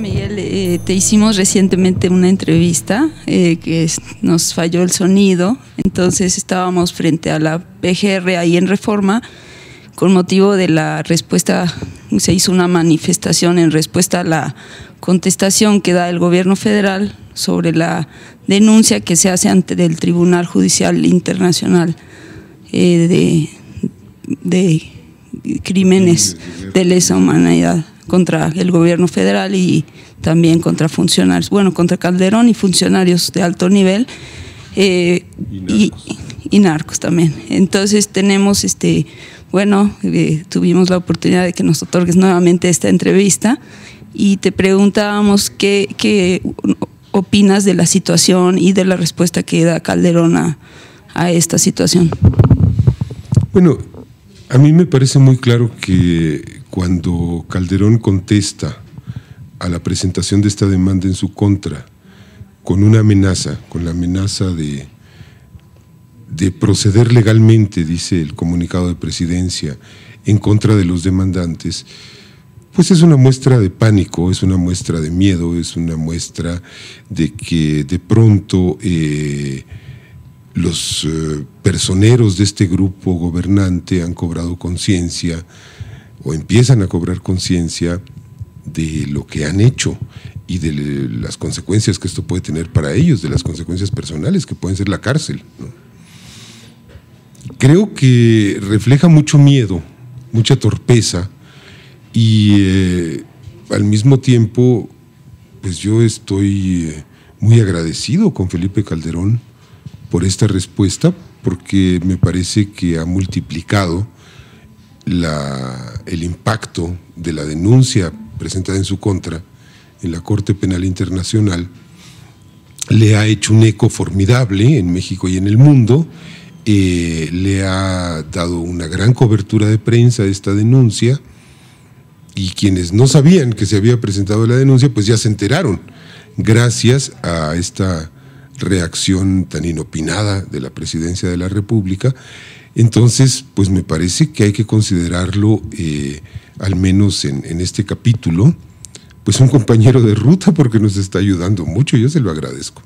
Miguel, te hicimos recientemente una entrevista nos falló el sonido, entonces estábamos frente a la PGR ahí en Reforma con motivo de la respuesta, se hizo una manifestación en respuesta a la contestación que da el gobierno federal sobre la denuncia que se hace ante el Tribunal Judicial Internacional de crímenes de lesa humanidad contra el gobierno federal y también contra funcionarios, bueno, contra Calderón y funcionarios de alto nivel y narcos también. Entonces tenemos, tuvimos la oportunidad de que nos otorgues nuevamente esta entrevista y te preguntábamos qué opinas de la situación y de la respuesta que da Calderón a esta situación. Bueno, a mí me parece muy claro que cuando Calderón contesta a la presentación de esta demanda en su contra con una amenaza, con la amenaza de proceder legalmente, dice el comunicado de presidencia, en contra de los demandantes, pues es una muestra de pánico, es una muestra de miedo, es una muestra de que de pronto los personeros de este grupo gobernante han cobrado conciencia o empiezan a cobrar conciencia de lo que han hecho y de las consecuencias que esto puede tener para ellos, de las consecuencias personales que pueden ser la cárcel, ¿no? Creo que refleja mucho miedo, mucha torpeza y al mismo tiempo pues yo estoy muy agradecido con Felipe Calderón por esta respuesta, porque me parece que ha multiplicado el impacto de la denuncia presentada en su contra en la Corte Penal Internacional, le ha hecho un eco formidable en México y en el mundo, le ha dado una gran cobertura de prensa a esta denuncia y quienes no sabían que se había presentado la denuncia pues ya se enteraron gracias a esta reacción tan inopinada de la Presidencia de la República. Entonces, pues me parece que hay que considerarlo, al menos en este capítulo, pues un compañero de ruta porque nos está ayudando mucho, yo se lo agradezco.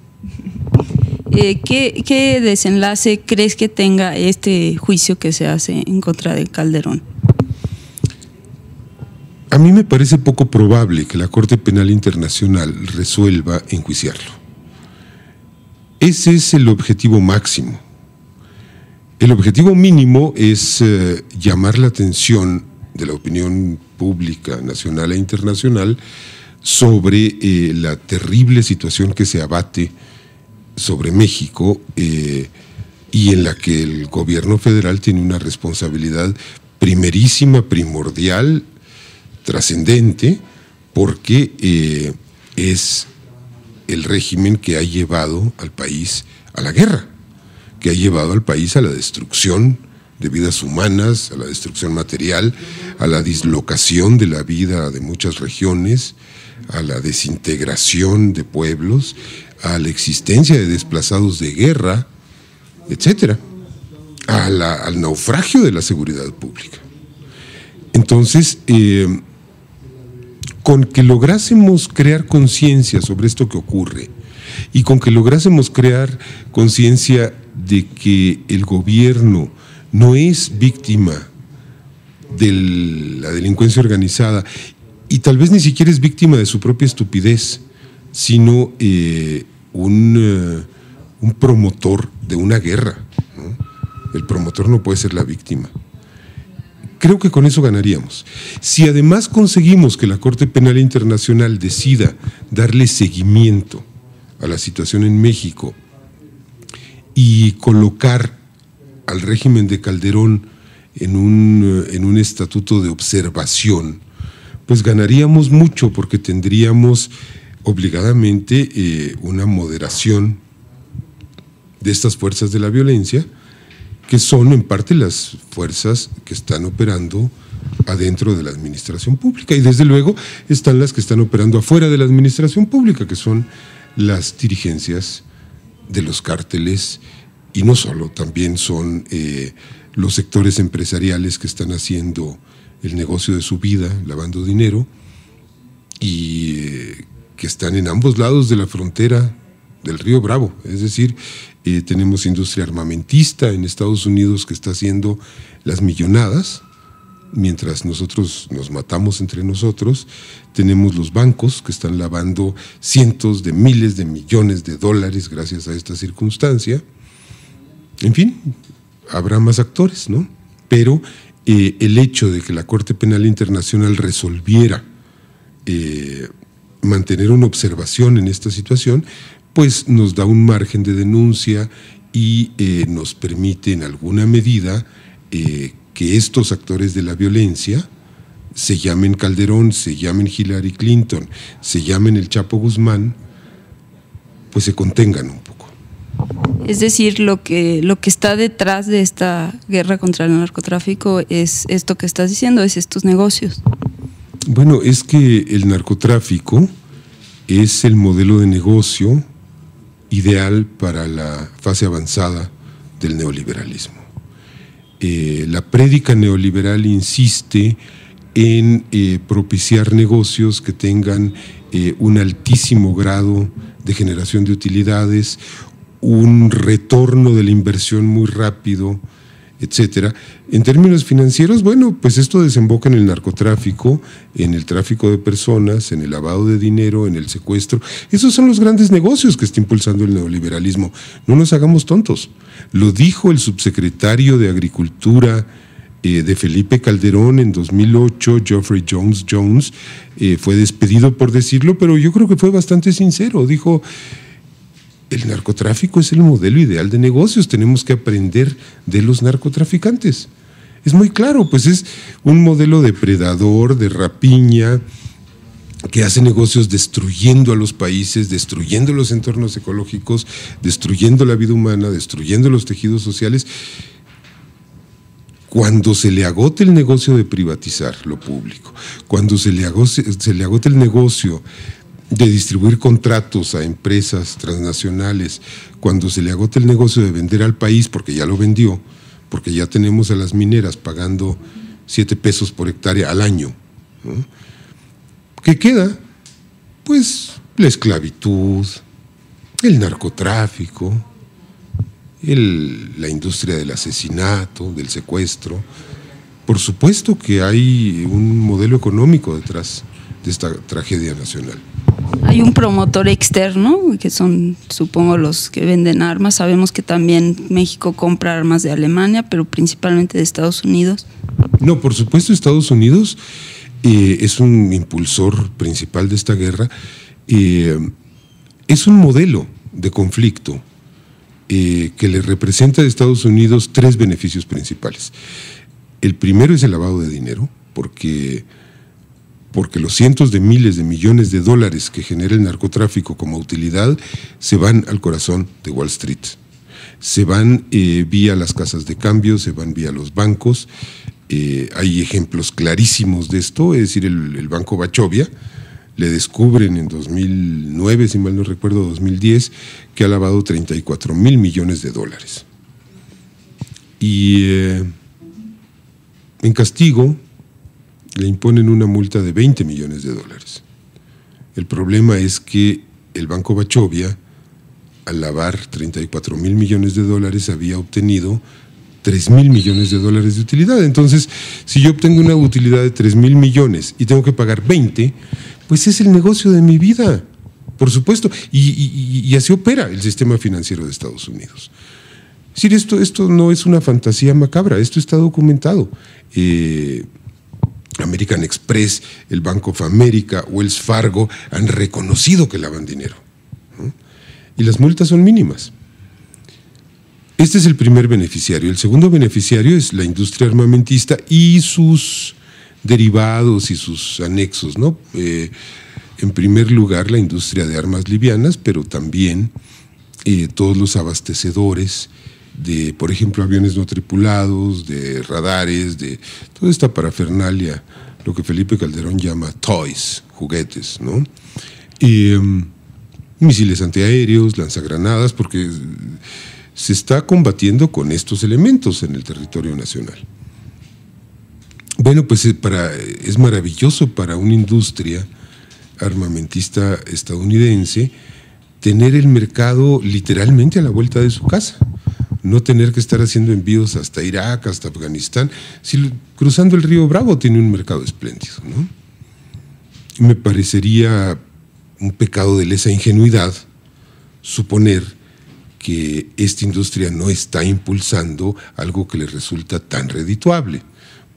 ¿Qué desenlace crees que tenga este juicio que se hace en contra de Calderón? A mí me parece poco probable que la Corte Penal Internacional resuelva enjuiciarlo. Ese es el objetivo máximo. El objetivo mínimo es llamar la atención de la opinión pública nacional e internacional sobre la terrible situación que se abate sobre México y en la que el gobierno federal tiene una responsabilidad primerísima, primordial, trascendente, porque es el régimen que ha llevado al país a la guerra, que ha llevado al país a la destrucción de vidas humanas, a la destrucción material, a la dislocación de la vida de muchas regiones, a la desintegración de pueblos, a la existencia de desplazados de guerra, etcétera, al naufragio de la seguridad pública. Entonces, con que lográsemos crear conciencia sobre esto que ocurre y con que lográsemos crear conciencia de que el gobierno no es víctima de la delincuencia organizada y tal vez ni siquiera es víctima de su propia estupidez, sino un promotor de una guerra, ¿no? El promotor no puede ser la víctima. Creo que con eso ganaríamos. Si además conseguimos que la Corte Penal Internacional decida darle seguimiento a la situación en México y colocar al régimen de Calderón en un estatuto de observación, pues ganaríamos mucho porque tendríamos obligadamente una moderación de estas fuerzas de la violencia, que son en parte las fuerzas que están operando adentro de la administración pública y desde luego están las que están operando afuera de la administración pública, que son las dirigencias de los cárteles y no solo, también son los sectores empresariales que están haciendo el negocio de su vida, lavando dinero y que están en ambos lados de la frontera del río Bravo. Es decir, tenemos industria armamentista en Estados Unidos que está haciendo las millonadas, mientras nosotros nos matamos entre nosotros. Tenemos los bancos que están lavando cientos de miles de millones de dólares gracias a esta circunstancia. En fin, habrá más actores, ¿no? Pero el hecho de que la Corte Penal Internacional resolviera mantener una observación en esta situación, pues nos da un margen de denuncia y nos permite en alguna medida que estos actores de la violencia, se llamen Calderón, se llamen Hillary Clinton, se llamen el Chapo Guzmán, pues se contengan un poco. Es decir, lo que está detrás de esta guerra contra el narcotráfico es esto que estás diciendo, es estos negocios. Bueno, es que el narcotráfico es el modelo de negocio ideal para la fase avanzada del neoliberalismo. La prédica neoliberal insiste en propiciar negocios que tengan un altísimo grado de generación de utilidades, un retorno de la inversión muy rápido, etcétera. En términos financieros, bueno, pues esto desemboca en el narcotráfico, en el tráfico de personas, en el lavado de dinero, en el secuestro. Esos son los grandes negocios que está impulsando el neoliberalismo. No nos hagamos tontos. Lo dijo el subsecretario de Agricultura de Felipe Calderón en 2008, Geoffrey Jones. Fue despedido por decirlo, pero yo creo que fue bastante sincero. Dijo: el narcotráfico es el modelo ideal de negocios, tenemos que aprender de los narcotraficantes. Es muy claro, pues es un modelo depredador, de rapiña, que hace negocios destruyendo a los países, destruyendo los entornos ecológicos, destruyendo la vida humana, destruyendo los tejidos sociales. Cuando se le agote el negocio de privatizar lo público, cuando se le agote el negocio de distribuir contratos a empresas transnacionales, cuando se le agote el negocio de vender al país, porque ya lo vendió, porque ya tenemos a las mineras pagando 7 pesos por hectárea al año, ¿no? ¿Qué queda? Pues la esclavitud, el narcotráfico, la industria del asesinato, del secuestro. Por supuesto que hay un modelo económico detrás de esta tragedia nacional. Hay un promotor externo, que son, supongo, los que venden armas. Sabemos que también México compra armas de Alemania, pero principalmente de Estados Unidos. No, por supuesto, Estados Unidos es un impulsor principal de esta guerra. Es un modelo de conflicto que le representa a Estados Unidos 3 beneficios principales. El primero es el lavado de dinero, porque los cientos de miles de millones de dólares que genera el narcotráfico como utilidad se van al corazón de Wall Street. Se van vía las casas de cambio, se van vía los bancos. Hay ejemplos clarísimos de esto, es decir, el Banco Wachovia, le descubren en 2009, si mal no recuerdo, 2010, que ha lavado 34,000 millones de dólares. Y en castigo le imponen una multa de 20 millones de dólares. El problema es que el Banco Wachovia, al lavar 34,000 millones de dólares, había obtenido 3,000 millones de dólares de utilidad. Entonces, si yo obtengo una utilidad de 3,000 millones y tengo que pagar 20, pues es el negocio de mi vida, por supuesto. Y así opera el sistema financiero de Estados Unidos. Es decir, esto no es una fantasía macabra, esto está documentado. American Express, el Bank of America, Wells Fargo han reconocido que lavan dinero, ¿no? Y las multas son mínimas. Este es el primer beneficiario. El segundo beneficiario es la industria armamentista y sus derivados y sus anexos, ¿no? En primer lugar, la industria de armas livianas, pero también todos los abastecedores de, por ejemplo, aviones no tripulados, de radares, de toda esta parafernalia, lo que Felipe Calderón llama toys, juguetes, ¿no? Misiles antiaéreos, lanzagranadas, porque se está combatiendo con estos elementos en el territorio nacional. Bueno, pues es maravilloso para una industria armamentista estadounidense, tener el mercado literalmente a la vuelta de su casa, no tener que estar haciendo envíos hasta Irak, hasta Afganistán. Si cruzando el río Bravo tiene un mercado espléndido, ¿no? Me parecería un pecado de lesa ingenuidad suponer que esta industria no está impulsando algo que le resulta tan redituable,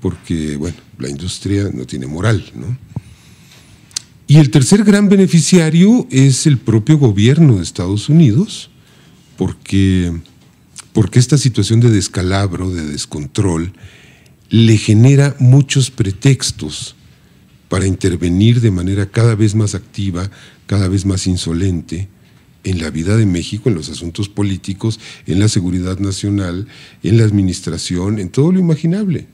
porque, bueno, la industria no tiene moral, ¿no? Y el tercer gran beneficiario es el propio gobierno de Estados Unidos, porque esta situación de descalabro, de descontrol, le genera muchos pretextos para intervenir de manera cada vez más activa, cada vez más insolente en la vida de México, en los asuntos políticos, en la seguridad nacional, en la administración, en todo lo imaginable.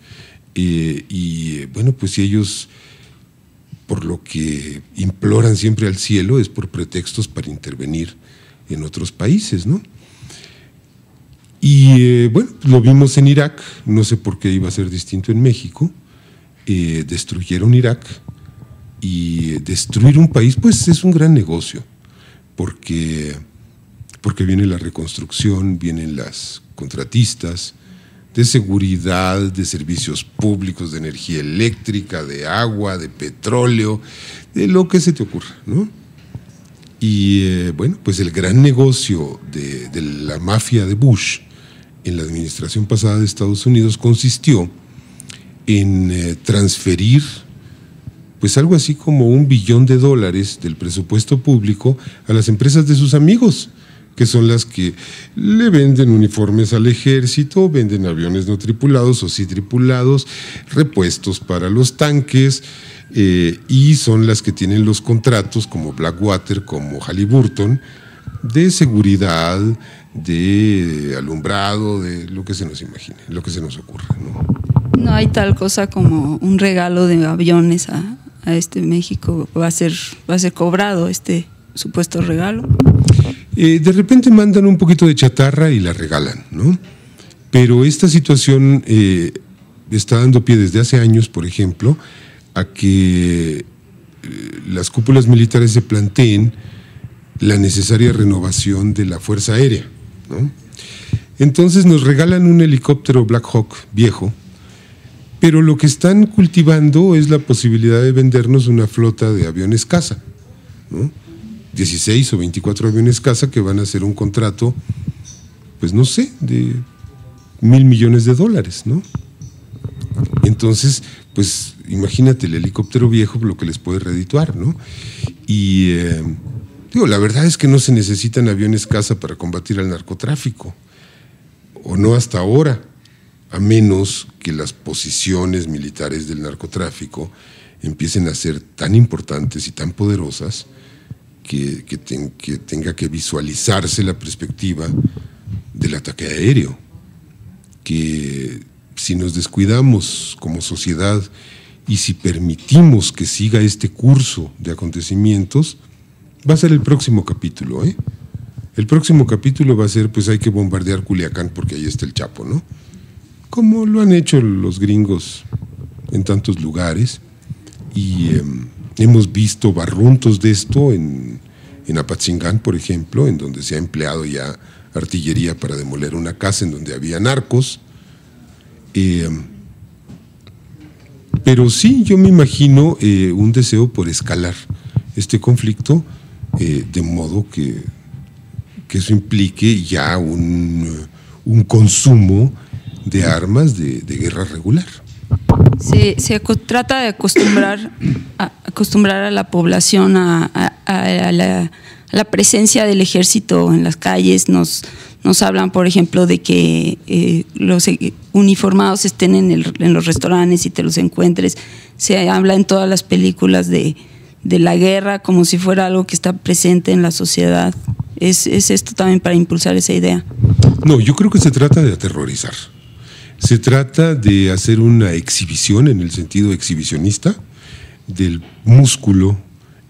Bueno, pues si ellos, por lo que imploran siempre al cielo, es por pretextos para intervenir en otros países, ¿no? Y bueno, lo vimos en Irak, no sé por qué iba a ser distinto en México. Destruyeron Irak, y destruir un país pues es un gran negocio, porque viene la reconstrucción, vienen las contratistas de seguridad, de servicios públicos, de energía eléctrica, de agua, de petróleo, de lo que se te ocurra, ¿no? Y bueno, pues el gran negocio de la mafia de Bush en la administración pasada de Estados Unidos consistió en transferir pues algo así como $1 billón del presupuesto público a las empresas de sus amigos, que son las que le venden uniformes al ejército, venden aviones no tripulados o sí tripulados, repuestos para los tanques, y son las que tienen los contratos como Blackwater, como Halliburton, de seguridad, de alumbrado, de lo que se nos imagine, lo que se nos ocurra, ¿no? No hay tal cosa como un regalo de aviones a México. Va a ser cobrado este supuesto regalo. De repente mandan un poquito de chatarra y la regalan, ¿no? Pero esta situación está dando pie desde hace años, por ejemplo, a que las cúpulas militares se planteen la necesaria renovación de la Fuerza Aérea, ¿no? Entonces nos regalan un helicóptero Black Hawk viejo, pero lo que están cultivando es la posibilidad de vendernos una flota de aviones caza, ¿no? 16 o 24 aviones caza que van a hacer un contrato, pues no sé, de $1,000 millones, ¿no? Entonces, pues imagínate el helicóptero viejo, lo que les puede redituar, ¿no? Y digo, la verdad es que no se necesitan aviones caza para combatir al narcotráfico, o no hasta ahora, a menos que las posiciones militares del narcotráfico empiecen a ser tan importantes y tan poderosas que tenga que visualizarse la perspectiva del ataque aéreo, que si nos descuidamos como sociedad y si permitimos que siga este curso de acontecimientos, va a ser el próximo capítulo, ¿eh? El próximo capítulo va a ser, pues hay que bombardear Culiacán porque ahí está el Chapo, ¿no? Como lo han hecho los gringos en tantos lugares, y hemos visto barruntos de esto en Apatzingán, por ejemplo, en donde se ha empleado ya artillería para demoler una casa en donde había narcos. Pero sí, yo me imagino un deseo por escalar este conflicto, de modo que eso implique ya un consumo de armas de guerra regular. Se trata de acostumbrar a la población a la presencia del ejército en las calles. Nos hablan, por ejemplo, de que los uniformados estén en los restaurantes y te los encuentres. Se habla en todas las películas de la guerra como si fuera algo que está presente en la sociedad. ¿Es esto también para impulsar esa idea? No, yo creo que se trata de aterrorizar. Se trata de hacer una exhibición, en el sentido exhibicionista, del músculo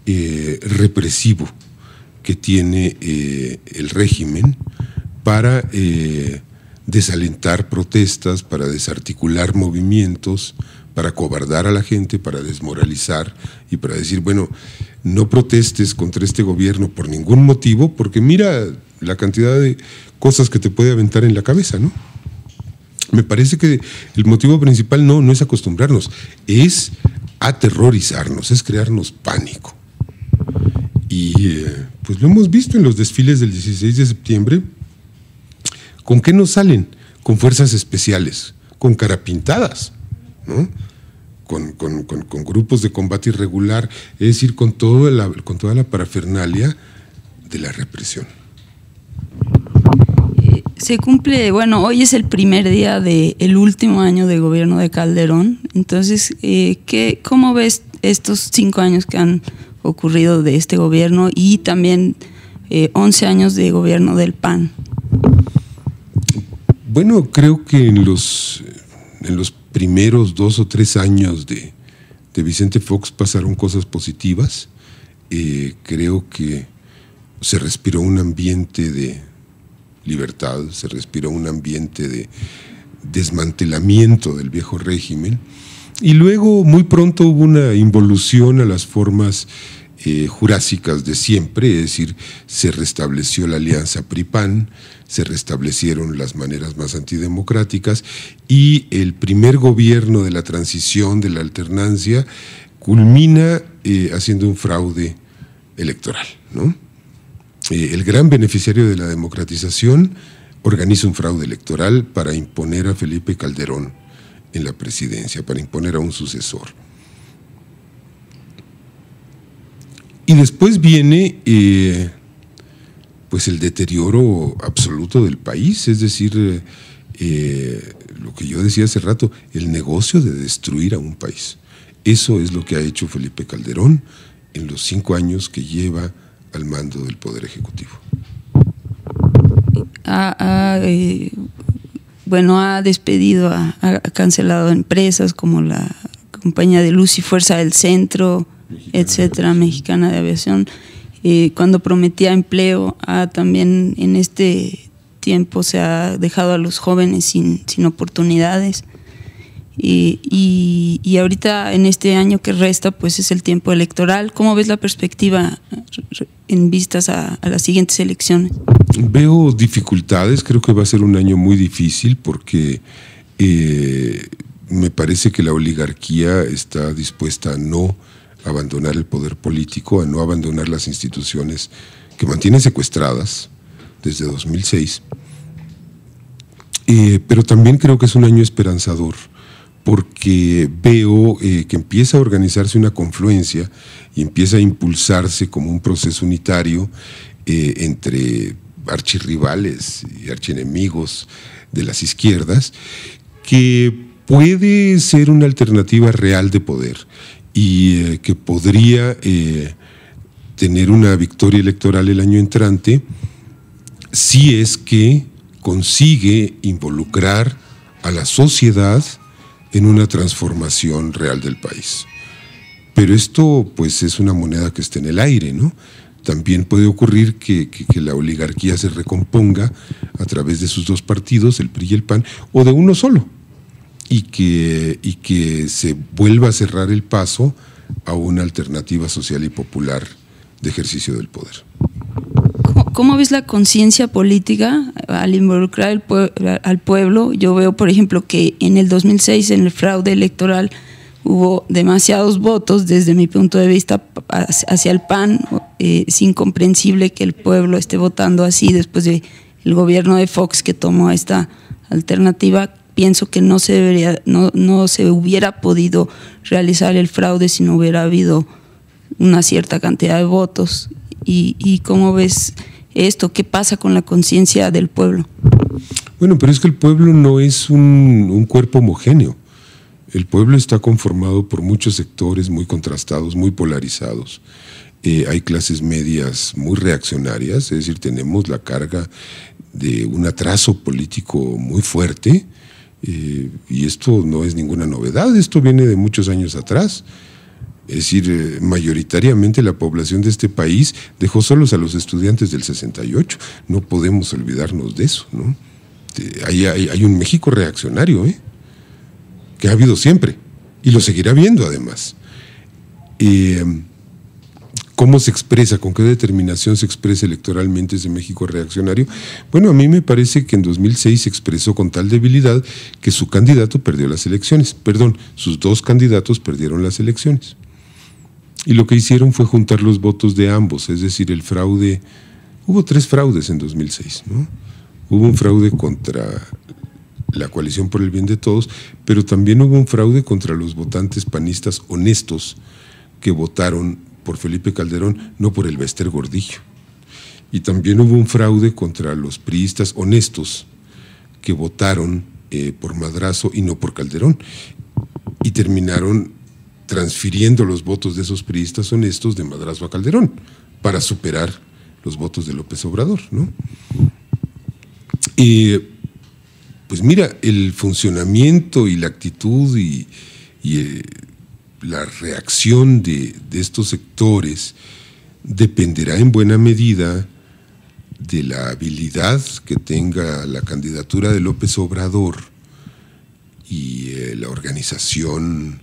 represivo que tiene el régimen para desalentar protestas, para desarticular movimientos, para acobardar a la gente, para desmoralizar y para decir, bueno, no protestes contra este gobierno por ningún motivo, porque mira la cantidad de cosas que te puede aventar en la cabeza, ¿no? Me parece que el motivo principal no es acostumbrarnos, es aterrorizarnos, es crearnos pánico. Y pues lo hemos visto en los desfiles del 16 de septiembre. ¿Con qué nos salen? Con fuerzas especiales, con carapintadas, ¿no? Con grupos de combate irregular, es decir, con toda la parafernalia de la represión. Se cumple, bueno, hoy es el primer día del último año de gobierno de Calderón. Entonces, ¿cómo ves estos 5 años que han ocurrido de este gobierno y también 11 años de gobierno del PAN? Bueno, creo que en los primeros 2 o 3 años de Vicente Fox pasaron cosas positivas. Creo que se respiró un ambiente de libertad, se respiró un ambiente de desmantelamiento del viejo régimen, y luego muy pronto hubo una involución a las formas jurásicas de siempre, es decir, se restableció la alianza PRI-PAN, se restablecieron las maneras más antidemocráticas, y el primer gobierno de la transición, de la alternancia, culmina haciendo un fraude electoral, ¿no? El gran beneficiario de la democratización organiza un fraude electoral para imponer a Felipe Calderón en la presidencia, para imponer a un sucesor. Y después viene pues el deterioro absoluto del país, es decir, lo que yo decía hace rato, el negocio de destruir a un país. Eso es lo que ha hecho Felipe Calderón en los 5 años que lleva al mando del Poder Ejecutivo. Bueno, ha despedido, ha cancelado empresas como la compañía de luz y fuerza del centro, etcétera, Mexicana de Aviación. Cuando prometía empleo, también en este tiempo se ha dejado a los jóvenes sin oportunidades. Y ahorita en este año que resta pues es el tiempo electoral. ¿Cómo ves la perspectiva en vistas a las siguientes elecciones? Veo dificultades, creo que va a ser un año muy difícil porque me parece que la oligarquía está dispuesta a no abandonar el poder político, a no abandonar las instituciones que mantiene secuestradas desde 2006. Pero también creo que es un año esperanzador, porque veo que empieza a organizarse una confluencia y empieza a impulsarse como un proceso unitario entre archirrivales y archienemigos de las izquierdas, que puede ser una alternativa real de poder y que podría tener una victoria electoral el año entrante si es que consigue involucrar a la sociedad en una transformación real del país. Pero esto pues es una moneda que está en el aire, ¿no? También puede ocurrir que la oligarquía se recomponga a través de sus 2 partidos, el PRI y el PAN, o de uno solo, y que se vuelva a cerrar el paso a una alternativa social y popular de ejercicio del poder. ¿Cómo ves la conciencia política al involucrar al pueblo? Yo veo, por ejemplo, que en el 2006, en el fraude electoral, hubo demasiados votos, desde mi punto de vista, hacia el PAN. Es incomprensible que el pueblo esté votando así después del gobierno de Fox que tomó esta alternativa. Pienso que no se hubiera podido realizar el fraude si no hubiera habido una cierta cantidad de votos. ¿Y cómo ves esto? ¿Qué pasa con la conciencia del pueblo? Bueno, pero es que el pueblo no es un cuerpo homogéneo. El pueblo está conformado por muchos sectores muy contrastados, muy polarizados. Hay clases medias muy reaccionarias, es decir, tenemos la carga de un atraso político muy fuerte, y esto no es ninguna novedad, esto viene de muchos años atrás. Es decir, mayoritariamente la población de este país dejó solos a los estudiantes del 68. No podemos olvidarnos de eso, ¿no? Hay un México reaccionario, que ha habido siempre, y lo seguirá viendo además. ¿Cómo se expresa, con qué determinación se expresa electoralmente ese México reaccionario? Bueno, a mí me parece que en 2006 se expresó con tal debilidad que su candidato perdió las elecciones, sus dos candidatos perdieron las elecciones. Y lo que hicieron fue juntar los votos de ambos, es decir, el fraude. Hubo 3 fraudes en 2006, ¿no? Hubo un fraude contra la Coalición por el Bien de Todos, pero también hubo un fraude contra los votantes panistas honestos que votaron por Felipe Calderón, no por el Bester Gordillo. Y también hubo un fraude contra los priistas honestos que votaron por Madrazo y no por Calderón. Y terminaron transfiriendo los votos de esos priistas honestos de Madrazo a Calderón para superar los votos de López Obrador, ¿no? Pues mira, el funcionamiento y la actitud y la reacción de estos sectores dependerá en buena medida de la habilidad que tenga la candidatura de López Obrador y la organización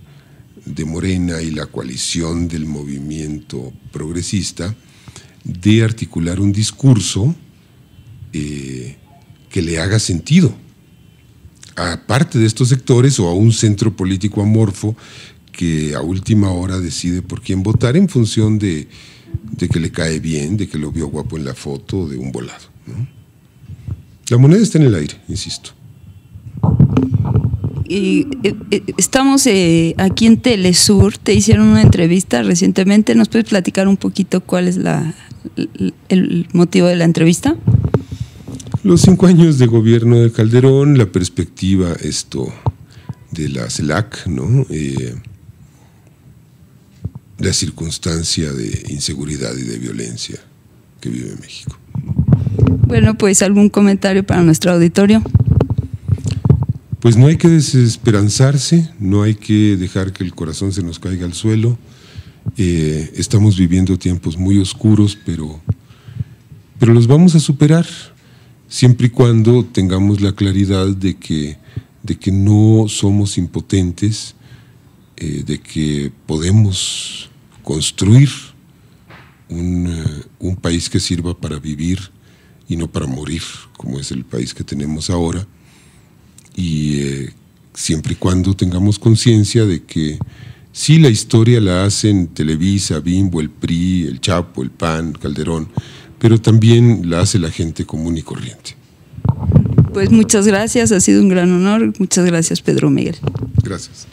de Morena y la coalición del movimiento progresista de articular un discurso que le haga sentido a parte de estos sectores o a un centro político amorfo que a última hora decide por quién votar en función de que le cae bien, de que lo vio guapo en la foto, de un volado, ¿no? La moneda está en el aire, insisto. Y estamos aquí en Telesur, te hicieron una entrevista recientemente, ¿nos puedes platicar un poquito cuál es el motivo de la entrevista? Los 5 años de gobierno de Calderón, la perspectiva de la CELAC, ¿no? La circunstancia de inseguridad y de violencia que vive México. Bueno, pues algún comentario para nuestro auditorio. Pues no hay que desesperanzarse, no hay que dejar que el corazón se nos caiga al suelo. Estamos viviendo tiempos muy oscuros, pero los vamos a superar, siempre y cuando tengamos la claridad de que no somos impotentes, de que podemos construir un país que sirva para vivir y no para morir, como es el país que tenemos ahora. Y siempre y cuando tengamos conciencia de que sí, la historia la hacen Televisa, Bimbo, el PRI, el Chapo, el PAN, Calderón, pero también la hace la gente común y corriente. Pues muchas gracias, ha sido un gran honor. Muchas gracias, Pedro Miguel. Gracias.